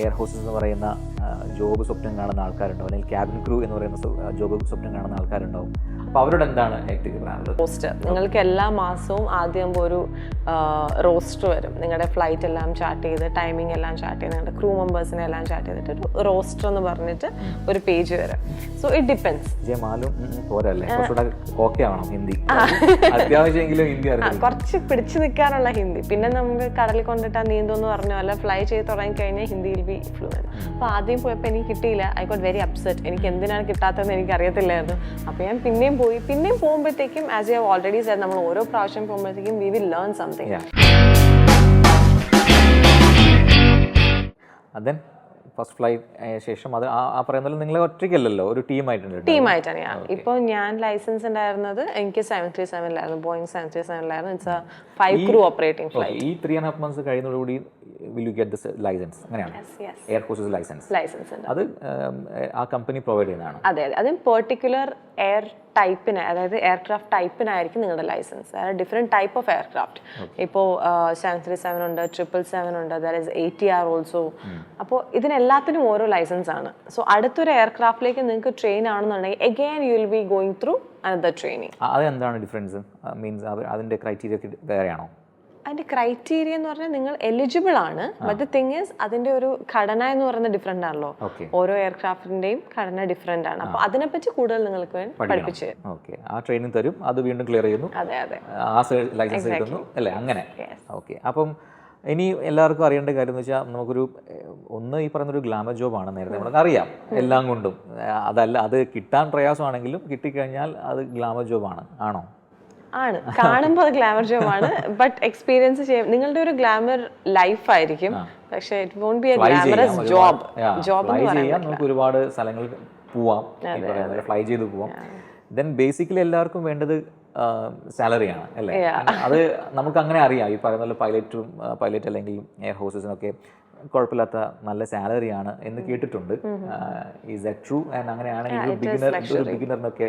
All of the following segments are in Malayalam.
എയർ ഹോസ്റ്റസ് എന്ന് പറയുന്ന ജോബ് സ്വപ്നം കാണുന്ന ആൾക്കാരുണ്ടാവും, അല്ലെങ്കിൽ ക്യാബിൻ ക്രൂ എന്ന് പറയുന്ന ജോബ് സ്വപ്നം കാണുന്ന ആൾക്കാരുണ്ടാവും. അപ്പോൾ അവരോട് എന്താണ് ഹെക്ടിക് പറയാനുള്ളത്? റോസ്റ്റർ നിങ്ങൾക്ക് എല്ലാ മാസവും ആദ്യം ഒരു റോസ്റ്റർ വരും. നിങ്ങളുടെ ഫ്ലൈറ്റ് എല്ലാം ചാർട്ട് ചെയ്ത്, ടൈമിംഗ് എല്ലാം ചാർട്ട് ചെയ്ത്, നിങ്ങളുടെ ക്രൂ മെമ്പേഴ്സിനെ എല്ലാം ചാർട്ട് ചെയ്തിട്ട് ഒരു റോസ്റ്റർ എന്ന് പറഞ്ഞിട്ട് ഒരു പേജ് വരും. So it depends. ജയമാലും പോരല്ലേ, കുറച്ചുകൂടെ ഓക്കെ ആവണം ഹിന്ദി, അത്യാവശ്യമെങ്കിലും ഹിന്ദി അറിയാം, കുറച്ച് പിടിച്ചു നിൽക്കാനുള്ള ഹിന്ദി. പിന്നെ നമുക്ക് കടലിൽ കൊണ്ടിട്ട് നീന്തെന്ന് പറഞ്ഞ പോലെ ഫ്ലൈ ചെയ്ത് തുടങ്ങി കഴിഞ്ഞാൽ ഹിന്ദിയിൽ ബി ഫ്ലുവൻറ്റ്. അപ്പോൾ ആദ്യം പോയപ്പോൾ എനിക്ക് കിട്ടിയില്ല. I got very upset. എനിക്ക് എന്തിനാണ് കിട്ടാത്തതെന്ന് എനിക്ക് അറിയത്തില്ലായിരുന്നു. അപ്പോൾ ഞാൻ പിന്നെയും പോകുമ്പോഴത്തേക്കും as you have already said, നമ്മൾ ഓരോ പ്രാവശ്യം പോകുമ്പോഴത്തേക്കും we will learn something. Then first flight ശേഷം അത് ആ പറയുന്നത് നിങ്ങൾ ഒറ്റയ്ക്കല്ലല്ലോ, ഒരു ടീമായിട്ടാണ്. ഇപ്പോൾ ഞാൻ ലൈസൻസ് ഉണ്ടായിരുന്നത് എനിക്ക് 737 Boeing 737 it's A 5 crew operating flight. ഈ 3.5 months കഴിയുന്നതോടുകൂടി will you get this license? അങ്ങനെയാണ് എയർ ഹോസ്റ്റസ് ലൈസൻസ് ഉണ്ട്. അത് ആ കമ്പനി പ്രൊവൈഡ് ചെയ്യുന്നതാണ്. അതെ, അതും പെർട്ടിക്കുലർ എയർ ടൈപ്പിന്, അതായത് എയർക്രാഫ്റ്റ് ടൈപ്പിനായിരിക്കും നിങ്ങളുടെ ലൈസൻസ്. അതായത് ഡിഫറെൻറ്റ് ടൈപ്പ് ഓഫ് എയർക്രാഫ്റ്റ്. ഇപ്പോൾ 737 ഉണ്ട്, 777 ഉണ്ട്, ദാറ്റ് ഈസ് ATR ഓൾസോ. അപ്പോൾ ഇതിനെല്ലാത്തിനും ഓരോ ലൈസൻസ് ആണ്. സോ അടുത്തൊരു എയർക്രാഫ്റ്റിലേക്ക് നിങ്ങൾക്ക് ട്രെയിൻ ആണെന്നുണ്ടെങ്കിൽ again you will be going through another training. അതെന്താണ് ഡിഫറൻസ്? മീൻസ് അതിൻ്റെ ക്രൈറ്റീരിയ വേറെയാണോ? അതിൻ്റെ ക്രൈറ്റീരിയ എന്ന് പറഞ്ഞാൽ നിങ്ങൾ എലിജിബിൾ ആണ്. ബട്ട് ദ തിങ് ഈസ് അതിൻ്റെ ഒരു ഘടന എന്ന് പറയുന്നത് ഡിഫറെൻ്റ് ആണല്ലോ. ഓരോ എയർക്രാഫ്റ്റിൻ്റെയും ഘടന ഡിഫറെൻ്റ് ആണ്. അപ്പോൾ അതിനെപ്പറ്റി കൂടുതൽ നിങ്ങൾക്ക് പഠിപ്പിച്ച് ഓക്കെ, ആ ട്രെയിനിങ് തരും, അത് വീണ്ടും ക്ലിയർ ചെയ്യുന്നു, അതെ ആ ലൈസൻസ് കിട്ടുന്നു അല്ലേ, അങ്ങനെ. ഓക്കെ, അപ്പം ഇനി എല്ലാവർക്കും അറിയേണ്ട കാര്യം എന്ന് വെച്ചാൽ നമുക്കൊരു ഈ പറയുന്നൊരു ഗ്ലാമർ ജോബാണ്. നേരത്തെ നമുക്ക് അറിയാം എല്ലാം കൊണ്ടും. അതല്ല, അത് കിട്ടാൻ പ്രയാസമാണെങ്കിലും കിട്ടിക്കഴിഞ്ഞാൽ അത് ഗ്ലാമർ ജോബാണ് ആണോ? ആണ്, കാണുമ്പോൾ അത് ഗ്ലാമർ ജോബാണ്. ബട്ട് എക്സ്പീരിയൻസ് ചെയ്യാം, നിങ്ങളുടെ ഒരു ഗ്ലാമർ ലൈഫ് ആയിരിക്കും. പക്ഷേ it won't be a glamorous job. നമുക്ക് ഒരുപാട് സ്ഥലങ്ങളിൽ പോവാം, ഫ്ലൈ ചെയ്ത് പോവാം. ദെൻ ബേസിക്കലി എല്ലാവർക്കും വേണ്ടത് സാലറിയാണ് അല്ലേ? അത് നമുക്ക് അങ്ങനെ അറിയാം. ഈ പറയുന്ന പോലെ പൈലറ്റ് അല്ലെങ്കിൽ എയർ ഹോസ്റ്റസിനൊക്കെ കുഴപ്പമില്ലാത്ത നല്ല സാലറിയാണ് എന്ന് കേട്ടിട്ടുണ്ട്. Is that true? ആൻഡ് അങ്ങനെയാണെങ്കിൽ ഒരു ബിഗിനറിനൊക്കെ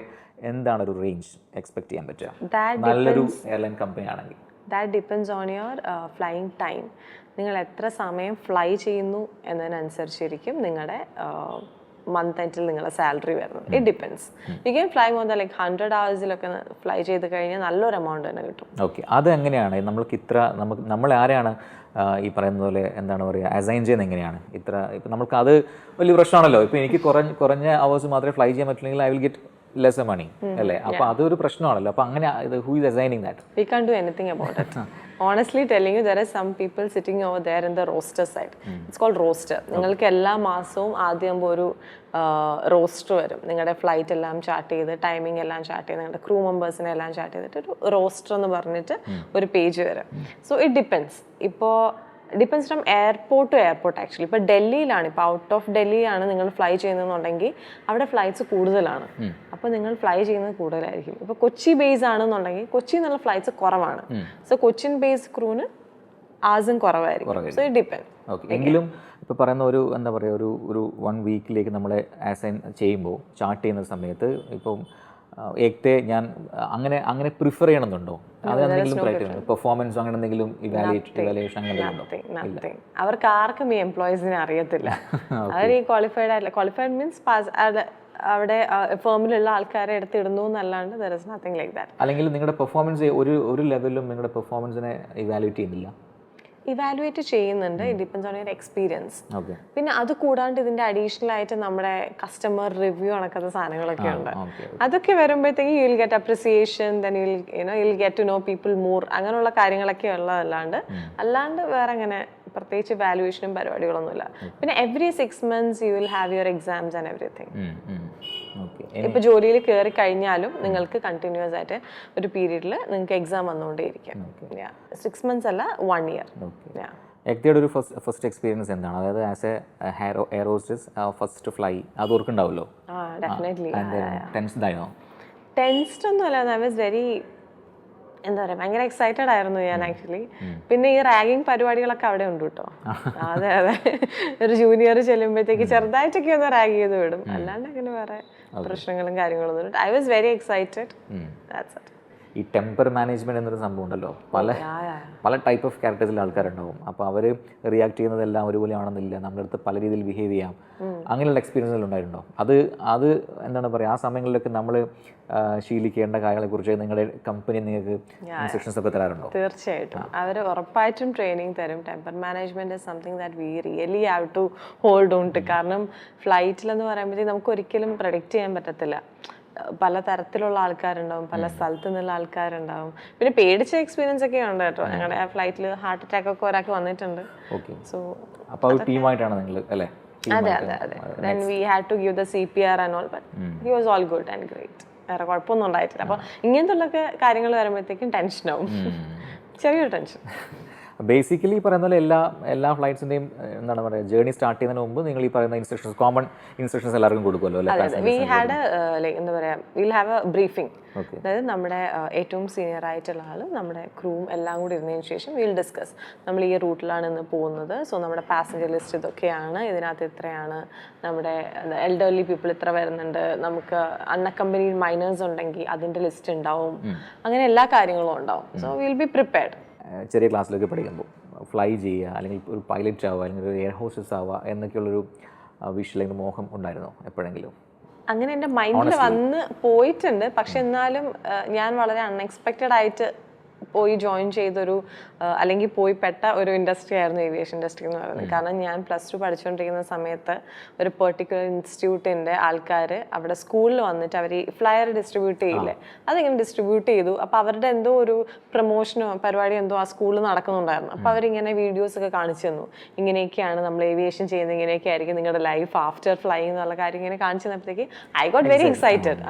എന്താണ് ഒരു റേഞ്ച് എക്സ്പെക്ട് ചെയ്യാൻ പറ്റുക നല്ലൊരു എയർലൈൻ കമ്പനി ആണെങ്കിൽ? That depends on your flying time. നിങ്ങൾ എത്ര സമയം ഫ്ലൈ ചെയ്യുന്നു എന്നതിനനുസരിച്ചിരിക്കും നിങ്ങളുടെ മന്ത് എൻഡിൽ നിങ്ങളുടെ സാലറി വരുന്നത്. It depends. You can fly more than like 100 hours fly ചെയ്ത് കഴിഞ്ഞാൽ നല്ലൊരു എമൗണ്ട് തന്നെ കിട്ടും. ഓക്കെ, അത് എങ്ങനെയാണ് നമ്മൾ ആരെയാണ് ഈ പറയുന്ന പോലെ എന്താണ് പറയുക അസൈൻ ചെയ്യുന്നത്? എങ്ങനെയാണ് ഇപ്പം നമുക്ക് അത് വലിയ പ്രശ്നമാണല്ലോ. ഇപ്പം എനിക്ക് കുറഞ്ഞ അവേഴ്സ് മാത്രമേ ഫ്ലൈ ചെയ്യാൻ പറ്റില്ലെങ്കിൽ I will get less money അല്ലേ? അപ്പോൾ അതൊരു പ്രശ്നമാണല്ലോ. അപ്പോൾ അങ്ങനെ who is assigning that? We can't do anything about it. Honestly telling you, there are some people sitting over there in the roster side. It's called roster. നിങ്ങൾക്ക് എല്ലാ മാസവും ആദ്യം ഒരു റോസ്റ്റർ വരും. നിങ്ങളുടെ ഫ്ലൈറ്റ് എല്ലാം ചാർട്ട് ചെയ്ത്, ടൈമിംഗ് എല്ലാം ചാർട്ട് ചെയ്ത്, നിങ്ങളുടെ ക്രൂ മെമ്പേഴ്സിനെ എല്ലാം ചാർട്ട് ചെയ്തിട്ട് ഒരു റോസ്റ്റർ എന്ന് പറഞ്ഞിട്ട് ഒരു പേജ് വരും. So it depends. ഇപ്പോൾ depends from airport to airport actually. ഇപ്പോൾ ഡൽഹിയിലാണ്, ഇപ്പോൾ ഔട്ട് ഓഫ് ഡൽഹിയാണ് നിങ്ങൾ ഫ്ലൈ ചെയ്യുന്നതെന്നുണ്ടെങ്കിൽ അവിടെ ഫ്ലൈറ്റ്സ് കൂടുതലാണ്. അപ്പോൾ നിങ്ങൾ ഫ്ലൈ ചെയ്യുന്നത് കൂടുതലായിരിക്കും. ഇപ്പോൾ കൊച്ചി ബേസ് ആണെന്നുണ്ടെങ്കിൽ കൊച്ചിയിൽ നിന്നുള്ള ഫ്ലൈറ്റ്സ് കുറവാണ്. സോ കൊച്ചിൻ ബേസ് ക്രൂന് ആസും കുറവായിരിക്കും. So it depend. എങ്കിലും ഇപ്പോൾ പറയുന്ന ഒരു എന്താ പറയുക ഒരു 1 weekലേക്ക് നമ്മളെ അസൈൻ ചെയ്യുമ്പോൾ ചാർട്ട് ചെയ്യുന്ന സമയത്ത് ഇപ്പം ഏകത്തെ ഞാൻ അങ്ങനെ പ്രിഫർ ചെയ്യണമെന്നുണ്ടോ? അതെന്തെങ്കിലും ക്രൈറ്റീരിയ, പെർഫോമൻസ് അങ്ങനെ എന്തെങ്കിലും ഇവാലുവേഷൻ അങ്ങനെ ഉണ്ടോ? അവർക്ക് ആർക്കും ഈ എംപ്ലോയീസിനെ അറിയത്തില്ല. അവർ ഈ ക്വാളിഫൈഡ് മീൻസ് അവിടെ ഫേമിലുള്ള ആൾക്കാരെ എടുത്തിടുന്നു എന്നല്ലാണ്ട് there is nothing like that. അല്ലെങ്കിൽ നിങ്ങളുടെ പെർഫോമൻസ് ഒരു ലെവലിലും നിങ്ങളുടെ പെർഫോമൻസിനെ ഇവാലുവേറ്റ് ചെയ്യുന്നില്ല? ഇവാലുവേറ്റ് ചെയ്യുന്നുണ്ട്. It depends on your experience. പിന്നെ അത് കൂടാണ്ട് ഇതിന്റെ അഡീഷണൽ ആയിട്ട് നമ്മുടെ കസ്റ്റമർ റിവ്യൂ കണക്കത്തെ സാധനങ്ങളൊക്കെ ഉണ്ട്. അതൊക്കെ വരുമ്പോഴത്തേക്കും you will get appreciation, then you will get to know people more, അങ്ങനെയുള്ള കാര്യങ്ങളൊക്കെ അല്ലാണ്ട് വേറെ അങ്ങനെ പ്രത്യേകിച്ച് വാല്യുവേഷനും പരിപാടികളൊന്നുമില്ല. പിന്നെ every 6 months you will have your exams and everything. ഇപ്പൊ ജോലിയിൽ കയറി കഴിഞ്ഞാലും നിങ്ങൾക്ക് കണ്ടിന്യൂസ് ആയിട്ട് ഒരു പീരീഡിൽ നിങ്ങൾക്ക് എക്സാം വന്നുകൊണ്ടേയിരിക്കും. 6 months അല്ല, 1 year. എക്തിയുടെ ഒരു ഫസ്റ്റ് എക്സ്പീരിയൻസ് എന്താണ്? അതായത് as A air hostess first fly അത് ഓർക്കുണ്ടാവുമല്ലോ. ഡെഫിനറ്റ്ലി. ടെൻസ്ഡ് ആണോ? ടെൻസ്ഡ് ഒന്നുമല്ല, ഐ വാസ് വെരി എന്താ പറയുക, ഭയങ്കര എക്സൈറ്റഡ് ആയിരുന്നു ഞാൻ ആക്ച്വലി. പിന്നെ ഈ റാഗിങ് പരിപാടികളൊക്കെ അവിടെ ഉണ്ട് കേട്ടോ. അതെ, ഒരു ജൂനിയർ ചെല്ലുമ്പോഴത്തേക്ക് ചെറുതായിട്ടൊക്കെ ഒന്ന് റാഗ് ചെയ്ത് വിടും, അല്ലാണ്ട് അങ്ങനെ വേറെ പ്രശ്നങ്ങളും കാര്യങ്ങളൊന്നും. I was very excited. That's it. ഈ ടെമ്പർ മാനേജ്മെൻറ്റ് എന്നൊരു സംഭവം ഉണ്ടല്ലോ, പല ടൈപ്പ് ഓഫ് ക്യാരക്ടേഴ്സിലെ ആൾക്കാരുണ്ടാവും. അപ്പോൾ അവർ റിയാക്ട് ചെയ്യുന്നതെല്ലാം ഒരുപോലെ ആണെന്നില്ല, നമ്മുടെ അടുത്ത് പല രീതിയിൽ ബിഹേവ് ചെയ്യാം. അങ്ങനെയുള്ള എക്സ്പീരിയൻസുകൾ ഉണ്ടായിട്ടുണ്ടോ? അത് എന്താണ് പറയുക, ആ സമയങ്ങളിലൊക്കെ നമ്മൾ ശീലിക്കേണ്ട കാര്യങ്ങളെക്കുറിച്ച് നിങ്ങളുടെ കമ്പനി നിങ്ങൾക്ക് ഇൻസ്ട്രക്ഷൻസ് ഒക്കെ തരാറുണ്ടോ? തീർച്ചയായിട്ടും അവർ ഉറപ്പായിട്ടും ട്രെയിനിങ് തരും. Temper management is something that we really have to hold on to. കാരണം ഫ്ലൈറ്റിലെന്ന് പറയുമ്പോഴത്തേക്ക് നമുക്ക് ഒരിക്കലും പ്രഡിക്റ്റ് ചെയ്യാൻ പറ്റത്തില്ല. പല തരത്തിലുള്ള ആൾക്കാരുണ്ടാവും, പല സ്ഥലത്തു നിന്നുള്ള ആൾക്കാരുണ്ടാവും. പിന്നെ പേടിച്ച എക്സ്പീരിയൻസ് ഒക്കെ ഉണ്ട് കേട്ടോ. ഞങ്ങളുടെ ഫ്ലൈറ്റിൽ ഹാർട്ട് അറ്റാക്ക് ഒക്കെ ഒരാൾക്ക് വന്നിട്ടുണ്ട്. സോ അപ്പോൾ ടീമായിട്ടാണ് നിങ്ങൾ അല്ലേ? അതെ. Then we had to give the CPR and all, but he was all good and great. വേറെ കുഴപ്പമൊന്നും ഉണ്ടായിട്ടില്ല. അപ്പോൾ ഇങ്ങനത്തെ കാര്യങ്ങൾ വരുമ്പോഴത്തേക്കും ടെൻഷനാവും, ചെറിയൊരു ടെൻഷൻ. ബേസിക്കലി പറയുന്ന പോലെ എല്ലാ ഫ്ലൈറ്റ്സിൻ്റെയും എന്താണ് പറയുക, ജേർണി സ്റ്റാർട്ട് ചെയ്യുന്നതിന് മുമ്പ് നിങ്ങൾ ഈ പറയുന്ന ഇൻസ്ട്രക്ഷൻസ്, കോമൺ ഇൻസ്ട്രക്ഷൻസ് എല്ലാവർക്കും കൊടുക്കുമല്ലോ അല്ലേ? വി ഹാഡ് ലൈക്ക് എന്താ പറയുക, വിൽ ഹാവ് എ ബ്രീഫിംഗ്. അതായത് നമ്മുടെ ഏറ്റവും സീനിയർ ആയിട്ടുള്ള ആൾ, നമ്മുടെ ക്രൂവും എല്ലാം കൂടി ഇരുന്നതിന് ശേഷം വിൽ ഡിസ്കസ്. നമ്മൾ ഈ റൂട്ടിലാണ് ഇന്ന് പോകുന്നത്, സോ നമ്മുടെ പാസഞ്ചർ ലിസ്റ്റ് ഇതൊക്കെയാണ്, ഇതിനകത്ത് ഇത്രയാണ്, നമ്മുടെ എൽഡർലി പീപ്പിൾ ഇത്ര വരുന്നുണ്ട്, നമുക്ക് അൺഅക്കമ്പനീഡ് മൈനേഴ്സ് ഉണ്ടെങ്കിൽ അതിൻ്റെ ലിസ്റ്റ് ഉണ്ടാവും, അങ്ങനെ എല്ലാ കാര്യങ്ങളും ഉണ്ടാവും. So will be prepared. ചെറിയ ക്ലാസ്സിലൊക്കെ പഠിക്കുമ്പോൾ ഫ്ലൈ ചെയ്യുക, അല്ലെങ്കിൽ ഒരു പൈലറ്റ് ആവുക, അല്ലെങ്കിൽ ഒരു എയർ ഹോസ്റ്റസ് ആവുക എന്നൊക്കെയുള്ളൊരു വിഷ് അല്ലെങ്കിൽ മോഹം ഉണ്ടായിരുന്നോ എപ്പോഴെങ്കിലും? അങ്ങനെ എൻ്റെ മൈൻഡിൽ വന്ന് പോയിട്ടുണ്ട്. പക്ഷെ എന്നാലും ഞാൻ വളരെ അൺഎക്സ്പെക്റ്റഡ് ആയിട്ട് പോയി ജോയിൻ ചെയ്തൊരു അല്ലെങ്കിൽ പോയി പെട്ട ഒരു ഇൻഡസ്ട്രി ആയിരുന്നു ഏവിയേഷൻ ഇൻഡസ്ട്രി എന്ന് പറയുന്നത്. കാരണം ഞാൻ +2 പഠിച്ചുകൊണ്ടിരിക്കുന്ന സമയത്ത് ഒരു പെർട്ടിക്കുലർ ഇൻസ്റ്റിറ്റ്യൂട്ടിൻ്റെ ആൾക്കാർ അവിടെ സ്കൂളിൽ വന്നിട്ട് അവർ ഈ ഫ്ലയർ ഡിസ്ട്രിബ്യൂട്ട് ചെയ്യില്ലേ, അതിങ്ങനെ ഡിസ്ട്രിബ്യൂട്ട് ചെയ്തു. അപ്പോൾ അവരുടെ എന്തോ ഒരു പ്രൊമോഷനോ പരിപാടി എന്തോ ആ സ്കൂളിൽ നടക്കുന്നുണ്ടായിരുന്നു. അപ്പോൾ അവരിങ്ങനെ വീഡിയോസ് ഒക്കെ കാണിച്ചു തന്നു, ഇങ്ങനെയൊക്കെയാണ് നമ്മൾ ഏവിയേഷൻ ചെയ്യുന്നത്, ഇങ്ങനെയൊക്കെ ആയിരിക്കും നിങ്ങളുടെ ലൈഫ് ആഫ്റ്റർ ഫ്ലൈ എന്നുള്ള കാര്യം ഇങ്ങനെ കാണിച്ചു തന്നപ്പോഴത്തേക്ക് ഐ ഗോട്ട് വെരി എക്സൈറ്റഡ്.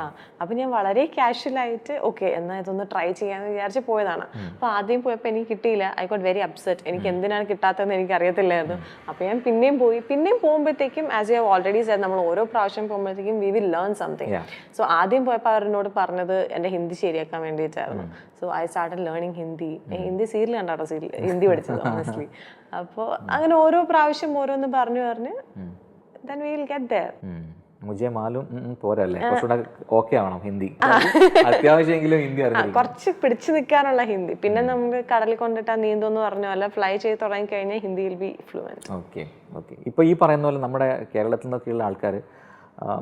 അപ്പോൾ ഞാൻ വളരെ കാഷ്വലായിട്ട് ഓക്കെ എന്നാൽ ഇതൊന്ന് ട്രൈ ചെയ്യാമെന്ന് വിചാരിച്ച് പോയതാണ്. അപ്പോൾ ആദ്യം പോയപ്പോൾ എനിക്ക് കിട്ടിയില്ല. I got very upset. എനിക്ക് എന്തിനാണ് കിട്ടാത്തതെന്ന് എനിക്ക് അറിയത്തില്ലായിരുന്നു. അപ്പോൾ ഞാൻ പിന്നെയും പോകുമ്പോഴത്തേക്കും as you have already said, നമ്മൾ ഓരോ പ്രാവശ്യം പോകുമ്പോഴത്തേക്കും we will learn something. So ആദ്യം പോയപ്പോൾ അവരോട് പറഞ്ഞത് എൻ്റെ ഹിന്ദി ശരിയാക്കാൻ വേണ്ടിയിട്ടായിരുന്നു. So I started learning Hindi. Hindi serial കണ്ടാട്ടോ, ഹിന്ദി പഠിച്ചത് ഓണസ്റ്റ്ലി. അപ്പോൾ അങ്ങനെ ഓരോ പ്രാവശ്യം ഓരോന്ന് പറഞ്ഞു then we will get there. മുജേ മാലും പോരല്ലേ, കുറച്ചുകൂടെ ഓക്കെ ആവണം ഹിന്ദി, അത്യാവശ്യമെങ്കിലും ഹിന്ദി അറിയാം, കുറച്ച് പിടിച്ചു നിൽക്കാനുള്ള ഹിന്ദി. പിന്നെ നമുക്ക് കടലിൽ കൊണ്ടിട്ടാ നീന്തോന്ന് പറഞ്ഞ പോലെ ഫ്ലൈ ചെയ്ത് തുടങ്ങി കഴിഞ്ഞാൽ Hindi will be fluent. Okay. ഇപ്പോൾ ഈ പറയുന്ന പോലെ നമ്മുടെ കേരളത്തിൽ നിന്നൊക്കെയുള്ള ആൾക്കാർ,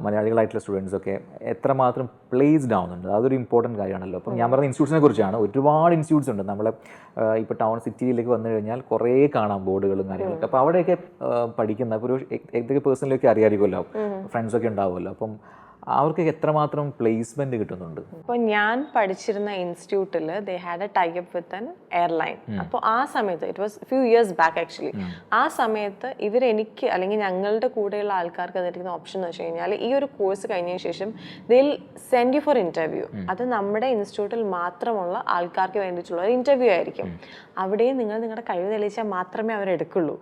മലയാളികളായിട്ടുള്ള സ്റ്റുഡൻസൊക്കെ എത്രമാത്രം പ്ലേസ്ഡ് ആവുന്നുണ്ട്, അതൊരു ഇമ്പോർട്ടൻറ്റ് കാര്യമാണല്ലോ. അപ്പം ഞാൻ പറഞ്ഞ ഇൻസ്റ്റിറ്റ്യൂട്ട്സിനെ കുറിച്ചാണ്. ഒരുപാട് ഇൻസ്റ്റിറ്റ്യൂട്ട്സ് ഉണ്ട് നമ്മളെ ഇപ്പോൾ ടൗൺ സിറ്റിയിലേക്ക് വന്നു കഴിഞ്ഞാൽ കുറേ കാണാം ബോർഡുകളും കാര്യങ്ങളൊക്കെ. അപ്പോൾ അവിടെയൊക്കെ പഠിക്കുന്ന ഇപ്പോൾ ഒരു ഏതൊക്കെ പേഴ്സണിലൊക്കെ അറിയാമായിരിക്കുമല്ലോ, ഫ്രണ്ട്സൊക്കെ ഉണ്ടാവുമല്ലോ. അപ്പം അവർക്ക് എത്രമാത്രം പ്ലേസ്മെന്റ് കിട്ടുന്നുണ്ട്? ഇപ്പോൾ ഞാൻ പഠിച്ചിരുന്ന ഇൻസ്റ്റിറ്റ്യൂട്ടിൽ they had a tie up with an airline. അപ്പോൾ ആ സമയത്ത് it was few years back actually. ആ സമയത്ത് ഇവരെനിക്ക് അല്ലെങ്കിൽ ഞങ്ങളുടെ കൂടെയുള്ള ആൾക്കാർക്ക് തന്നിരിക്കുന്ന ഓപ്ഷൻ എന്ന് വെച്ച് കഴിഞ്ഞാൽ, ഈ ഒരു കോഴ്സ് കഴിഞ്ഞതിന് ശേഷം they will send you for interview. അത് നമ്മുടെ ഇൻസ്റ്റിറ്റ്യൂട്ടിൽ മാത്രമുള്ള ആൾക്കാർക്ക് വേണ്ടിയിട്ടുള്ള ഒരു ഇൻ്റർവ്യൂ ആയിരിക്കും. അവിടെയും നിങ്ങൾ നിങ്ങളുടെ കഴിവ് തെളിയിച്ചാൽ മാത്രമേ അവരെടുക്കുള്ളൂ.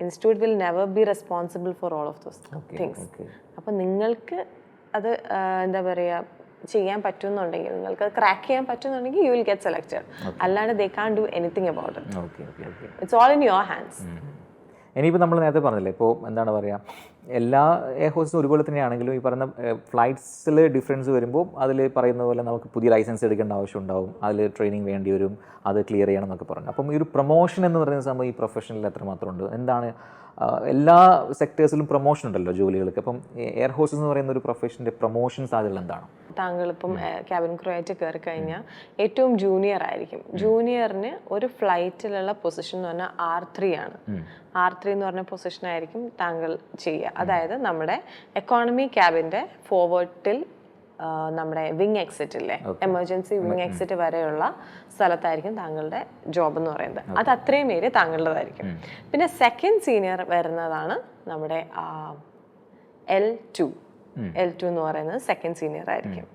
Institute will never be responsible for all of those things. അപ്പോൾ നിങ്ങൾക്ക് അത് എന്താ പറയുക ചെയ്യാൻ പറ്റുന്നുണ്ടെങ്കിൽ, നിങ്ങൾക്ക് ക്രാക്ക് ചെയ്യാൻ പറ്റുന്നുണ്ടെങ്കിൽ യു വിൽ ഗെറ്റ് സെലക്റ്റഡ്. അല്ലാണ്ട് they can do anything about it. It's all in your hands. ഇനിയിപ്പോൾ നമ്മൾ നേരത്തെ പറഞ്ഞില്ലേ, ഇപ്പോൾ എന്താണ് പറയുക, എല്ലാ എയർ ഹോസ്റ്റസും ഒരുപോലെ തന്നെയാണെങ്കിലും ഈ പറയുന്ന ഫ്ലൈറ്റ്സിൽ ഡിഫറൻസ് വരുമ്പോൾ അതിൽ പറയുന്ന പോലെ നമുക്ക് പുതിയ ലൈസൻസ് എടുക്കേണ്ട ആവശ്യം ഉണ്ടാവും, അതിൽ ട്രെയിനിങ് വേണ്ടി വരും, അത് ക്ലിയർ ചെയ്യണം എന്നൊക്കെ പറഞ്ഞു. അപ്പം ഈ ഒരു പ്രൊമോഷൻ എന്ന് പറയുന്ന സംഭവം ഈ പ്രൊഫഷനിൽ എത്രമാത്രം ഉണ്ട്? എന്താണ്, എല്ലാ സെക്ടേഴ്സിലും പ്രൊമോഷൻ ഉണ്ടല്ലോ ജോലികൾക്ക്. അപ്പം എയർ ഹോസ്റ്റസ് എന്ന് പറയുന്ന ഒരു പ്രൊഫഷൻ്റെ പ്രൊമോഷൻ സാധ്യതകൾ എന്താണ്? താങ്കളിപ്പം ക്യാബിൻ ക്രൂ ആയിട്ട് കയറി കഴിഞ്ഞാൽ ഏറ്റവും ജൂനിയർ ആയിരിക്കും. ജൂനിയറിന് ഒരു ഫ്ലൈറ്റിലുള്ള പൊസിഷൻ എന്ന് പറഞ്ഞാൽ R3 ആണ്. R3 എന്ന് പറഞ്ഞ പൊസിഷൻ ആയിരിക്കും താങ്കൾ ചെയ്യുക. അതായത് നമ്മുടെ എക്കോണമി ക്യാബിൻ്റെ ഫോർവേഡിൽ നമ്മുടെ വിങ് എക്സിറ്റ് ഇല്ലേ, എമർജൻസി വിങ് എക്സിറ്റ് വരെയുള്ള സ്ഥലത്തായിരിക്കും താങ്കളുടെ ജോബ് എന്ന് പറയുന്നത്. അത് അത്രയും ഏരിയ താങ്കളുടേതായിരിക്കും. പിന്നെ സെക്കൻഡ് സീനിയർ വരുന്നതാണ് നമ്മുടെ L2 എന്ന് പറയുന്നത് സെക്കൻഡ് സീനിയർ ആയിരിക്കും.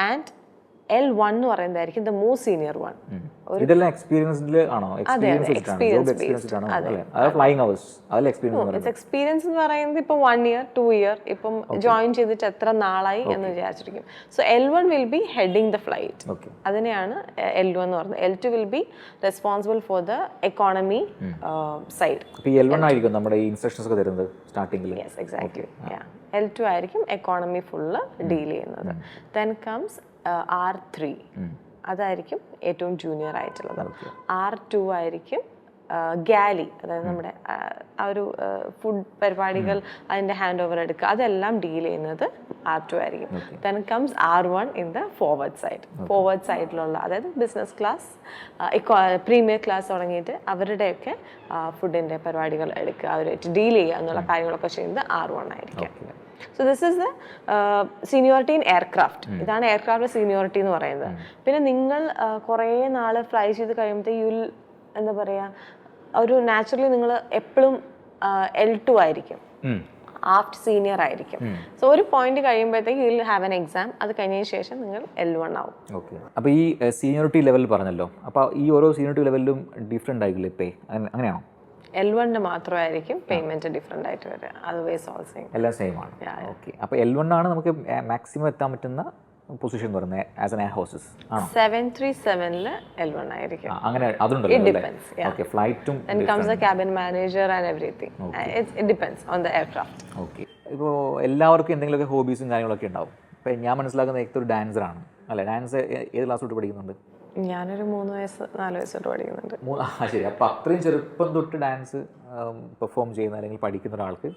ആൻഡ് L1 എന്ന് പറയുന്നതായിരിക്കും ദ മോസ്റ്റ് സീനിയർ വൺ. ഇതെല്ലാം എക്സ്പീരിയൻസ്ഡ് ആണോ? എക്സ്പീരിയൻസ് എന്ന് പറയുന്നത് ഇപ്പം 1 year 2 year ഇപ്പം ജോയിൻ ചെയ്തിട്ട് എത്ര നാളായി എന്ന് വിചാരിച്ചിരിക്കും. So L1 will be heading the flight. അതിനെയാണ് L1 എന്ന് പറയുന്നത്. L2 will be responsible for the economy side. L1 ആയിരിക്കും നമ്മുടെ ഈ ഇൻസ്ട്രക്ഷൻസ് ഒക്കെ തരുന്നത് സ്റ്റാർട്ടിംഗിൽ. Yes exactly. L2 ആയിരിക്കും എക്കോണമി ഫുള്ള് ഡീൽ ചെയ്യുന്നത്. Then comes R3. അതായിരിക്കും ഏറ്റവും ജൂനിയർ ആയിട്ടുള്ളത്. R2 ആയിരിക്കും ഗാലി, അതായത് നമ്മുടെ ആ ഒരു ഫുഡ് പരിപാടികൾ അതിൻ്റെ ഹാൻഡ് ഓവർ എടുക്കുക അതെല്ലാം ഡീൽ ചെയ്യുന്നത് R2 ആയിരിക്കും. Then comes R1 in the forward സൈഡിലുള്ള, അതായത് ബിസിനസ് ക്ലാസ്, പ്രീമിയർ ക്ലാസ് തുടങ്ങിയിട്ട് അവരുടെയൊക്കെ ഫുഡിൻ്റെ പരിപാടികൾ എടുക്കുക, അവരായിട്ട് ഡീൽ ചെയ്യുക എന്നുള്ള കാര്യങ്ങളൊക്കെ ചെയ്യുന്നത് R1 ആയിരിക്കും. So this is the seniority in aircraft. ഇതാണ് എയർക്രാഫ്റ്റ് സീനിയോറിറ്റി എന്ന് പറയുന്നത്. പിന്നെ നിങ്ങൾ കുറേ നാൾ ഫ്ലൈ ചെയ്ത് കഴിയുമ്പോഴത്തേക്ക് എന്താ പറയുക, ഒരു നാച്ചുറലി നിങ്ങൾ എപ്പോഴും L2 ആയിരിക്കും, ആഫ്റ്റ് സീനിയർ ആയിരിക്കും. സോ ഒരു പോയിന്റ് കഴിയുമ്പോഴത്തേക്ക് U will have an exam, അത് കഴിഞ്ഞതിന് ശേഷം നിങ്ങൾ L1 ആവും. ഓക്കെ. അപ്പോൾ ഈ സീനിയോറിറ്റി ലെവൽ പറഞ്ഞല്ലോ, അപ്പോൾ ഈ ഓരോ സീനിയോറിറ്റി ലെവലിലും ഡിഫറെൻ്റ് ആയിരിക്കില്ലേ പേ, അങ്ങനെയാണോ? L1 മാത്രമായിരിക്കും പേയ്മെന്റ് ഡിഫറെന്റ് ആയിട്ട് വരിക, അതർവൈസ് ഓൾ സെയിം, എല്ലാം സെയിം ആണ്. ഓക്കെ. അപ്പോൾ L1 ആണ് നമുക്ക് മാക്സിമം എത്താൻ പറ്റുന്ന പൊസിഷൻ പറയുന്നത് ആസ് എൻ എയർ ഹോസ്റ്റസ് ആണോ? 737 L1 ആയിരിക്കും. അങ്ങനെ അതുണ്ടല്ലോ. It depends. Yeah. Okay, flight-ഉം then comes the cabin manager and everything. It depends on the aircraft. Okay. ഇപ്പോൾ എല്ലാവർക്കും എന്തെങ്കിലുമൊക്കെ ഹോബീസും കാര്യങ്ങളൊക്കെ ഉണ്ടാവും. ഇപ്പോൾ ഞാൻ മനസ്സിലാക്കുന്ന ഒരു ഡാൻസറാണ് അല്ലേ? ഡാൻസ് ഏത് ക്ലാസ് തൊട്ട് പഠിക്കുന്നുണ്ട്? ഞാനൊരു 3-4 വയസ്സ് തൊട്ട് പഠിക്കുന്നുണ്ട്. ശരി. അപ്പോൾ അത്രയും ചെറുപ്പം തൊട്ട് ഡാൻസ് പെർഫോം ചെയ്യുന്ന അല്ലെങ്കിൽ പഠിക്കുന്ന ഒരാൾക്ക്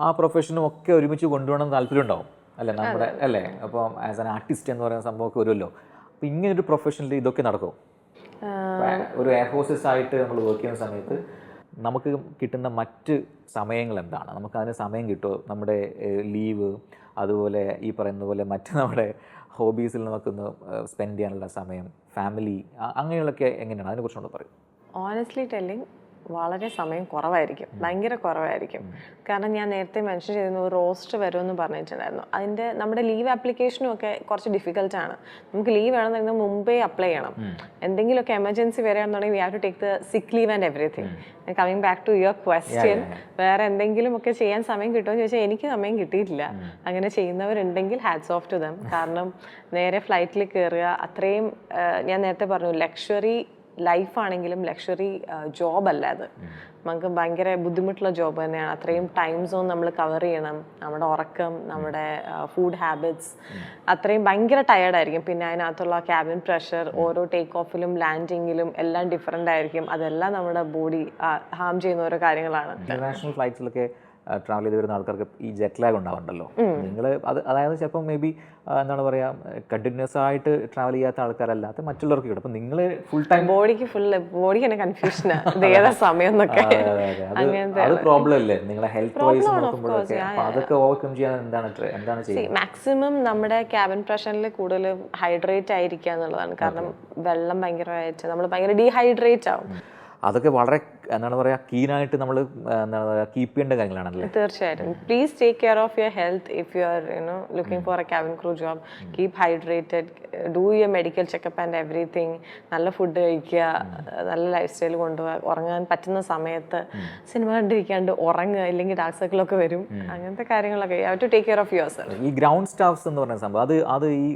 ആ പ്രൊഫഷനും ഒക്കെ ഒരുമിച്ച് കൊണ്ടുപോകണം താല്പര്യം ഉണ്ടാവും അല്ലേ നമ്മുടെ, അല്ലേ? അപ്പോൾ ആസ് ആൻ ആർട്ടിസ്റ്റ് എന്ന് പറയുന്ന സംഭവമൊക്കെ വരുമല്ലോ. അപ്പോൾ ഇങ്ങനൊരു പ്രൊഫഷനിൽ ഇതൊക്കെ നടക്കും? ഒരു എയർ ഹോസ്റ്റസ് ആയിട്ട് നമ്മൾ വർക്ക് ചെയ്യുന്ന സമയത്ത് നമുക്ക് കിട്ടുന്ന മറ്റ് സമയങ്ങൾ എന്താണ്? നമുക്ക് അതിന് സമയം കിട്ടുമോ? നമ്മുടെ ലീവ്, അതുപോലെ ഈ പറയുന്ന പോലെ മറ്റ് നമ്മുടെ ഹോബീസിൽ നമുക്കൊന്ന് സ്പെൻഡ് ചെയ്യാനുള്ള സമയം, ഫാമിലി, അങ്ങനെയുള്ളതൊക്കെ എങ്ങനെയാണ്? അതിനെക്കുറിച്ചുകൊണ്ട് പറയും. ഓണസ്റ്റ്ലി ടെല്ലിങ് വളരെ സമയം കുറവായിരിക്കും, ഭയങ്കര കുറവായിരിക്കും. കാരണം ഞാൻ നേരത്തെ മെൻഷൻ ചെയ്തിരുന്നു ഒരു റോസ്റ്റർ വരുമെന്ന് പറഞ്ഞിട്ടുണ്ടായിരുന്നു. അതിൻ്റെ നമ്മുടെ ലീവ് ആപ്ലിക്കേഷനും ഒക്കെ കുറച്ച് ഡിഫിക്കൽട്ടാണ്. നമുക്ക് ലീവ് വേണമെന്ന് മുമ്പേ അപ്ലൈ ചെയ്യണം. എന്തെങ്കിലുമൊക്കെ എമർജൻസി വരികയാണെന്നുണ്ടെങ്കിൽ we have to take the sick leave and everything. Coming back to your question, വേറെ എന്തെങ്കിലും ഒക്കെ ചെയ്യാൻ സമയം കിട്ടുമെന്ന് ചോദിച്ചാൽ എനിക്ക് സമയം കിട്ടിയിട്ടില്ല. അങ്ങനെ ചെയ്യുന്നവരുണ്ടെങ്കിൽ ഹാറ്റ്സ് ഓഫ് ടു ദം. കാരണം നേരെ ഫ്ലൈറ്റിൽ കയറുക, അത്രയും ഞാൻ നേരത്തെ പറഞ്ഞു ലക്ഷറി ലൈഫാണെങ്കിലും ലക്ഷറി ജോബ് അല്ല അത്. നമുക്ക് ഭയങ്കര ബുദ്ധിമുട്ടുള്ള ജോബ് തന്നെയാണ്. അത്രയും ടൈം സോൺ നമ്മൾ കവർ ചെയ്യണം, നമ്മുടെ ഉറക്കം, നമ്മുടെ ഫുഡ് ഹാബിറ്റ്സ്, അത്രയും ഭയങ്കര ടയേർഡായിരിക്കും. പിന്നെ അതിനകത്തുള്ള ക്യാബിൻ പ്രഷർ, ഓരോ ടേക്ക് ഓഫിലും ലാൻഡിങ്ങിലും എല്ലാം ഡിഫറെൻ്റ് ആയിരിക്കും. അതെല്ലാം നമ്മുടെ ബോഡി ഹാം ചെയ്യുന്ന ഓരോ കാര്യങ്ങളാണ്. ഇന്റർനാഷണൽ ഫ്ലൈറ്റ്സിലൊക്കെ ട്രാവൽ ചെയ്ത് വരുന്ന ആൾക്കാർക്ക് ഈ ജെറ്റ് ലാഗ് ഉണ്ടാവുന്നുണ്ടല്ലോ. നിങ്ങൾ അതായത് ചിലപ്പോൾ മേ ബി എന്താണ് പറയുക, കണ്ടിന്യൂസ് ആയിട്ട് ട്രാവൽ ചെയ്യാത്ത ആൾക്കാരല്ലാത്ത മറ്റുള്ളവർക്ക് കിട്ടും. അപ്പം നിങ്ങൾ ഫുൾ ടൈം ബോഡിക്ക് തന്നെ കൺഫ്യൂഷനാണ് ഏതാ സമയം എന്നൊക്കെ. അത് പ്രോബ്ലം അല്ലേ നിങ്ങളെ ഹെൽത്ത് വൈസ് നോക്കുമ്പോഴൊക്കെ? അപ്പോൾ അതൊക്കെ ഓവർകം ചെയ്യാൻ എന്താണ് ചെയ്യുന്നത്? മാക്സിമം നമ്മുടെ ക്യാബിൻ പ്രഷറിൽ കൂടുതൽ ഹൈഡ്രേറ്റ് ആയിരിക്കുക എന്നുള്ളതാണ്. കാരണം വെള്ളം ഭയങ്കരമായിട്ട് നമ്മൾ ഭയങ്കര ഡീഹൈഡ്രേറ്റ് ആവും. അതൊക്കെ വളരെ എന്താണ് പറയുക കീനായിട്ട് നമ്മൾ എന്താണ് പറയുക കീപ്പ് ചെയ്യേണ്ട കാര്യങ്ങളാണല്ലേ? തീർച്ചയായിട്ടും. Please take care of your health. If you are looking for A cabin crew job, keep hydrated, do your medical checkup and everything. നല്ല ഫുഡ് കഴിക്കുക, നല്ല ലൈഫ് സ്റ്റൈൽ കൊണ്ടുപോകുക, ഉറങ്ങാൻ പറ്റുന്ന സമയത്ത് സിനിമ കണ്ടിരിക്കാണ്ട് ഉറങ്ങുക, ഇല്ലെങ്കിൽ ഡാർക്ക് സർക്കിളൊക്കെ വരും. അങ്ങനത്തെ കാര്യങ്ങളൊക്കെ you have to take care of yourself. ഈ ഗ്രൗണ്ട് സ്റ്റാഫ്സ് എന്ന് പറയുന്ന സംഭവം അത് ഈ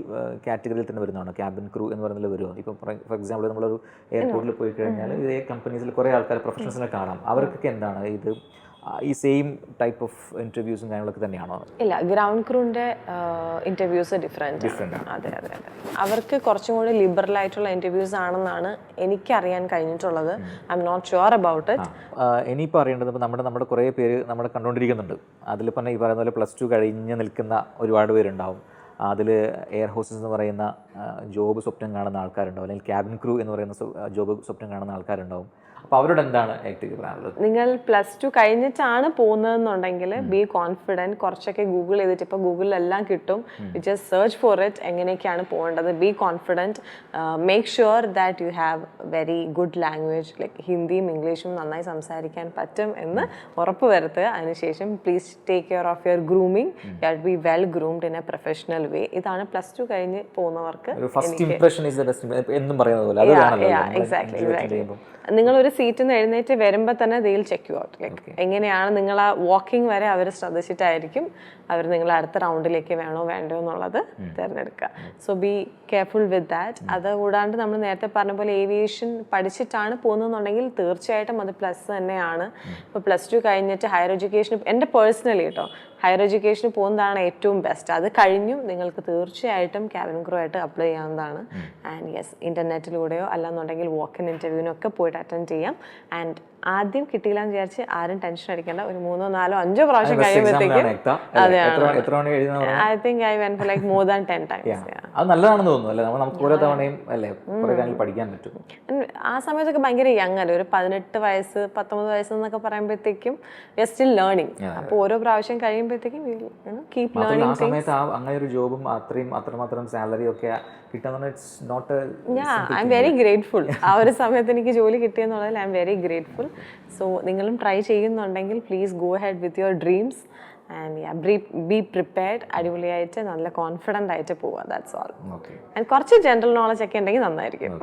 കാറ്റഗറിയിൽ തന്നെ വരുന്നതാണോ? ക്യാബിൻ ക്രൂ എന്ന് പറയുന്നതിൽ വരുമോ? ഇപ്പോൾ ഫോർ എക്സാമ്പിൾ നമ്മളൊരു എയർപോർട്ടിൽ പോയി കഴിഞ്ഞാൽ ഇതേ കമ്പനീസിൽ കുറേ ആൾക്കാർ പ്രൊഫഷണൽസിനെ കാണാം. അവർക്കൊക്കെ എന്താണ് ഇത് ഈ സെയിം ടൈപ്പ് ഓഫ് ഇന്റർവ്യൂസും കാര്യങ്ങളൊക്കെ തന്നെയാണോ? ഇല്ല, ഗ്രൗണ്ട് ക്രൂവിൻ്റെ ഇന്റർവ്യൂസ് ഡിഫറെൻ്റ്. അതെ അതെ അതെ. അവർക്ക് കുറച്ചും കൂടി ലിബറൽ ആയിട്ടുള്ള ഇന്റർവ്യൂസ് ആണെന്നാണ് എനിക്കറിയാൻ കഴിഞ്ഞിട്ടുള്ളത്. I'm not sure about it. ഇനിയിപ്പോൾ അറിയേണ്ടത് ഇപ്പോൾ നമ്മുടെ കുറേ പേര് നമ്മളെ കണ്ടുകൊണ്ടിരിക്കുന്നുണ്ട്. അതിൽ പറഞ്ഞാൽ ഈ പറയുന്ന പോലെ +2 കഴിഞ്ഞ് നിൽക്കുന്ന ഒരുപാട് പേരുണ്ടാവും. അതിൽ എയർ ഹോസ്റ്റസ് എന്ന് പറയുന്ന ജോബ് സ്വപ്നം കാണുന്ന ആൾക്കാരുണ്ടാവും, അല്ലെങ്കിൽ ക്യാബിൻ ക്രൂ എന്ന് പറയുന്ന ജോബ് സ്വപ്നം കാണുന്ന ആൾക്കാരുണ്ടാവും. അപ്പോൾ അവരോട് എന്താണ് ആക്റ്റീവ് പറയാനുള്ളത്? നിങ്ങൾ +2 കഴിഞ്ഞിട്ടാണ് പോകുന്നതെന്നുണ്ടെങ്കിൽ ബി കോൺഫിഡൻറ്റ്. കുറച്ചൊക്കെ ഗൂഗിൾ ചെയ്തിട്ട് ഇപ്പോൾ ഗൂഗിളിലെല്ലാം കിട്ടും. ജസ്റ്റ് സെർച്ച് ഫോർ ഇറ്റ്, എങ്ങനെയൊക്കെയാണ് പോകേണ്ടത്. Be confident. Make sure that you have very good language, like ഹിന്ദിയും ഇംഗ്ലീഷും നന്നായി സംസാരിക്കാൻ പറ്റും എന്ന് ഉറപ്പ് വരുത്തുക. അതിനുശേഷം please take care of your grooming. You have to be well groomed in a professional way. ഇതാണ് +2 കഴിഞ്ഞ് പോകുന്നവർക്ക് നിങ്ങളൊരു സീറ്റിൽ നിന്ന് എഴുന്നേറ്റ് വരുമ്പോൾ തന്നെ they will check you out. Like എങ്ങനെയാണ് നിങ്ങൾ ആ വാക്കിംഗ് വരെ അവർ ശ്രദ്ധിച്ചിട്ടായിരിക്കും അവർ നിങ്ങൾ അടുത്ത റൗണ്ടിലേക്ക് വേണോ വേണ്ടോ എന്നുള്ളത് തിരഞ്ഞെടുക്കുക. So be careful with that. അത് കൂടാണ്ട് നമ്മൾ നേരത്തെ പറഞ്ഞ പോലെ ഏവിയേഷൻ പഠിച്ചിട്ടാണ് പോകുന്നതെന്നുണ്ടെങ്കിൽ തീർച്ചയായിട്ടും അത് പ്ലസ് തന്നെയാണ്. ഇപ്പോൾ +2 കഴിഞ്ഞിട്ട് ഹയർ എഡ്യൂക്കേഷൻ എൻ്റെ പേഴ്സണലി കേട്ടോ ഹയർ എഡ്യൂക്കേഷന് പോകുന്നതാണ് ഏറ്റവും ബെസ്റ്റ്. അത് കഴിഞ്ഞും നിങ്ങൾക്ക് തീർച്ചയായിട്ടും ക്യാബിൻ ക്രൂ ആയിട്ട് അപ്ലൈ ചെയ്യാവുന്നതാണ്. ആൻഡ് യെസ്, ഇൻ്റർനെറ്റിലൂടെയോ അല്ലാന്നുണ്ടെങ്കിൽ വാക്ക് ഇൻ ഇൻ്റർവ്യൂവിനൊക്കെ പോയിട്ട് അറ്റൻഡ് ചെയ്യാം. ആൻഡ് ആദ്യം കിട്ടിയില്ല എന്ന് വിചാരിച്ച് ആരും ടെൻഷൻ അടിക്കേണ്ട. ഒരു 3, 4, 5 പ്രാവശ്യം കഴിയുമ്പോഴത്തേക്കും I think I went for like more than 10 times. അത് നല്ലതാണെന്ന് തോന്നുന്നു അല്ലേ, നമുക്ക് ഓരോ തവണയും അല്ലേ കുറെ കാര്യങ്ങൾ പഠിക്കാൻ പറ്റും. ആ സമയത്തൊക്കെ ഭയങ്കര യങ് അല്ലേ, ഒരു 18 വയസ്സ് 19 വയസ്സ് എന്നൊക്കെ പറയുമ്പോഴത്തേക്കും വി ആർ സ്റ്റിൽ ലേണിംഗ്. അപ്പോൾ ഓരോ പ്രാവശ്യം കഴിയുമ്പോഴത്തേക്കും കീപ് ലേണിംഗ്. ആ സമയത്ത് അങ്ങനെ ഒരു ജോബും അത്രമാത്രം സാലറി ഒക്കെ കിട്ടുന്ന it's not I'm very grateful. ആ ഒരു സമയത്ത് എനിക്ക് ജോലി കിട്ടിയെന്നുള്ളതിൽ I'm very grateful. So നിങ്ങളും ട്രൈ ചെയ്യുന്നുണ്ടെങ്കിൽ please go ahead with your dreams and be prepared. അടിപൊളിയായിട്ട് നല്ല കോൺഫിഡൻ്റ് ആയിട്ട് പോവുക. That's all. ആൻഡ് കുറച്ച് ജനറൽ നോളജ് ഒക്കെ ഉണ്ടെങ്കിൽ നന്നായിരിക്കും.